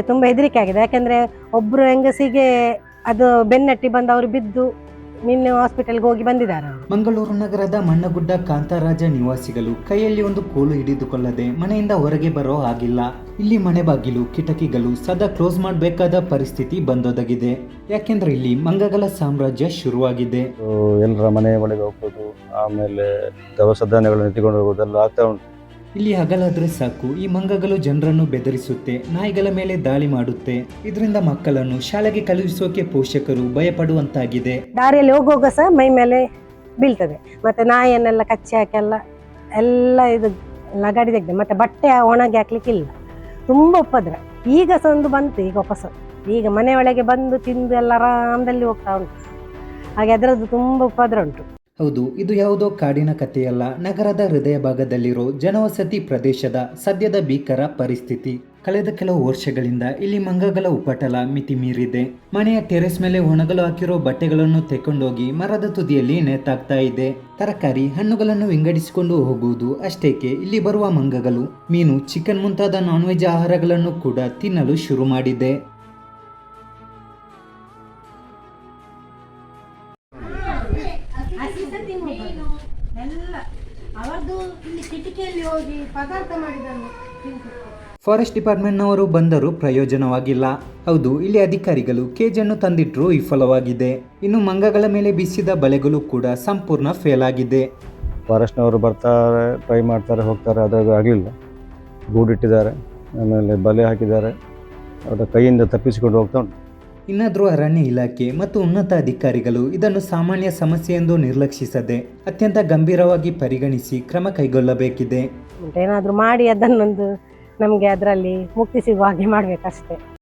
ತುಂಬಾ ಹೆದರಿಕೆ ಆಗಿದೆ. ಯಾಕಂದ್ರೆ ಒಬ್ರು ಹೆಂಗಸಿಗೆ ಅದು ಬೆನ್ನಟ್ಟಿ ಬಂದು ಅವರು ಬಿದ್ದು ನಿನ್ನೆ ಹಾಸ್ಪಿಟಲ್ಗೆ ಹೋಗಿ ಬಂದಿದ್ದಾರೆ. ಮಂಗಳೂರು ನಗರದ ಮಣ್ಣಗುಡ್ಡ ಕಾಂತರಾಜ ನಿವಾಸಿಗಳು ಕೈಯಲ್ಲಿ ಒಂದು ಕೋಲು ಹಿಡಿದುಕೊಳ್ಳದೆ ಮನೆಯಿಂದ ಹೊರಗೆ ಬರೋ ಹಾಗಿಲ್ಲ. ಇಲ್ಲಿ ಮನೆ ಬಾಗಿಲು ಕಿಟಕಿಗಳು ಸದಾ ಕ್ಲೋಸ್ ಮಾಡಬೇಕಾದ ಪರಿಸ್ಥಿತಿ ಬಂದೊದಗಿದೆ. ಯಾಕೆಂದ್ರೆ ಇಲ್ಲಿ ಮಂಗಗಳ ಸಾಮ್ರಾಜ್ಯ ಶುರುವಾಗಿದೆ. ಎಲ್ಲರ ಮನೆ ಒಳಗೆ ಹೋಗ್ಬೋದು, ಆಮೇಲೆ ದವಸ ಧಾನ್ಯಗಳನ್ನು ಎತ್ತಿಕೊಂಡು ಹೋಗೋದೆಲ್ಲ ಆಗ್ತಾ ಉಂಟು. ಇಲ್ಲಿ ಹಗಲಾದ್ರೆ ಸಾಕು ಈ ಮಂಗಗಳು ಜನರನ್ನು ಬೆದರಿಸುತ್ತೆ, ನಾಯಿಗಳ ಮೇಲೆ ದಾಳಿ ಮಾಡುತ್ತೆ. ಇದರಿಂದ ಮಕ್ಕಳನ್ನು ಶಾಲೆಗೆ ಕಳುಹಿಸೋಕೆ ಪೋಷಕರು ಭಯಪಡುವಂತಾಗಿದೆ. ದಾರಿಯಲ್ಲಿ ಹೋಗುವಾಗ ಸಹ ಮೈ ಮೇಲೆ ಬೀಳ್ತದೆ. ಮತ್ತೆ ನಾಯಿಯನ್ನೆಲ್ಲ ಕಚ್ಚಿ ಹಾಕಿ ಎಲ್ಲ ಇದು ಲಗಾಡಿ ತೆಗ್ದೆ. ಮತ್ತೆ ಬಟ್ಟೆ ಒಣಗಿ ಹಾಕ್ಲಿಕ್ಕಿಲ್ಲ, ತುಂಬಾ ಉಪದ್ರ. ಈಗ ಸಹ ಒಂದು ಬಂತು, ಈಗ ವಾಪಸ್ ಈಗ ಮನೆ ಒಳಗೆ ಬಂದು ತಿಂದು ಎಲ್ಲ ಆರಾಮದಲ್ಲಿ ಹೋಗ್ತಾ ಉಂಟು. ಹಾಗೆ ಅದರದ್ದು ತುಂಬಾ ಉಪದ್ರ ಉಂಟು. ಹೌದು, ಇದು ಯಾವುದೋ ಕಾಡಿನ ಕಥೆಯಲ್ಲ, ನಗರದ ಹೃದಯ ಭಾಗದಲ್ಲಿರೋ ಜನವಸತಿ ಪ್ರದೇಶದ ಸದ್ಯದ ಭೀಕರ ಪರಿಸ್ಥಿತಿ. ಕಳೆದ ಕೆಲವು ವರ್ಷಗಳಿಂದ ಇಲ್ಲಿ ಮಂಗಗಳ ಉಪಟಳ ಮಿತಿ ಮೀರಿದೆ. ಮನೆಯ ಟೆರೆಸ್ ಮೇಲೆ ಒಣಗಲು ಹಾಕಿರೋ ಬಟ್ಟೆಗಳನ್ನು ತೆಕೊಂಡೋಗಿ ಮರದ ತುದಿಯಲ್ಲಿ ನೇತಾಕ್ತಾ ಇದೆ. ತರಕಾರಿ ಹಣ್ಣುಗಳನ್ನು ವಿಂಗಡಿಸಿಕೊಂಡು ಹೋಗುವುದು ಅಷ್ಟೇಕೆ ಇಲ್ಲಿ ಬರುವ ಮಂಗಗಳು ಮೀನು, ಚಿಕನ್ ಮುಂತಾದ ನಾನ್ ವೆಜ್ ಆಹಾರಗಳನ್ನು ಕೂಡ ತಿನ್ನಲು ಶುರು ಮಾಡಿದೆ. ಫಾರೆಸ್ಟ್ ಡಿಪಾರ್ಟ್ಮೆಂಟ್ನವರು ಬಂದರೂ ಪ್ರಯೋಜನವಾಗಿಲ್ಲ. ಹೌದು, ಇಲ್ಲಿ ಅಧಿಕಾರಿಗಳು ಕೇಜನ್ನು ತಂದಿಟ್ಟರೂ ವಿಫಲವಾಗಿದೆ. ಇನ್ನು ಮಂಗಗಳ ಮೇಲೆ ಬೀಸಿದ ಬಲೆಗಳು ಕೂಡ ಸಂಪೂರ್ಣ ಫೇಲ್ ಆಗಿದೆ. ಫಾರೆಸ್ಟ್ನವರು ಬರ್ತಾರೆ, ಟ್ರೈ ಮಾಡ್ತಾರೆ, ಹೋಗ್ತಾರೆ, ಅದ್ರಾಗ ಆಗಲಿಲ್ಲ. ಗೂಡಿಟ್ಟಿದ್ದಾರೆ, ಆಮೇಲೆ ಬಲೆ ಹಾಕಿದ್ದಾರೆ, ಅವರ ಕೈಯಿಂದ ತಪ್ಪಿಸಿಕೊಂಡು ಹೋಗ್ತಾ ಉಂಟು. ಇನ್ನಾದರೂ ಅರಣ್ಯ ಇಲಾಖೆ ಮತ್ತು ಉನ್ನತ ಅಧಿಕಾರಿಗಳು ಇದನ್ನು ಸಾಮಾನ್ಯ ಸಮಸ್ಯೆ ಎಂದು ನಿರ್ಲಕ್ಷಿಸದೆ ಅತ್ಯಂತ ಗಂಭೀರವಾಗಿ ಪರಿಗಣಿಸಿ ಕ್ರಮ ಕೈಗೊಳ್ಳಬೇಕಿದೆ. ಏನಾದರೂ ಮಾಡಿ ಅದನ್ನೊಂದು ನಮಗೆ ಅದರಲ್ಲಿ ಮುಕ್ತಿ ಸಿಗುವ ಹಾಗೆ ಮಾಡಬೇಕಷ್ಟೇ.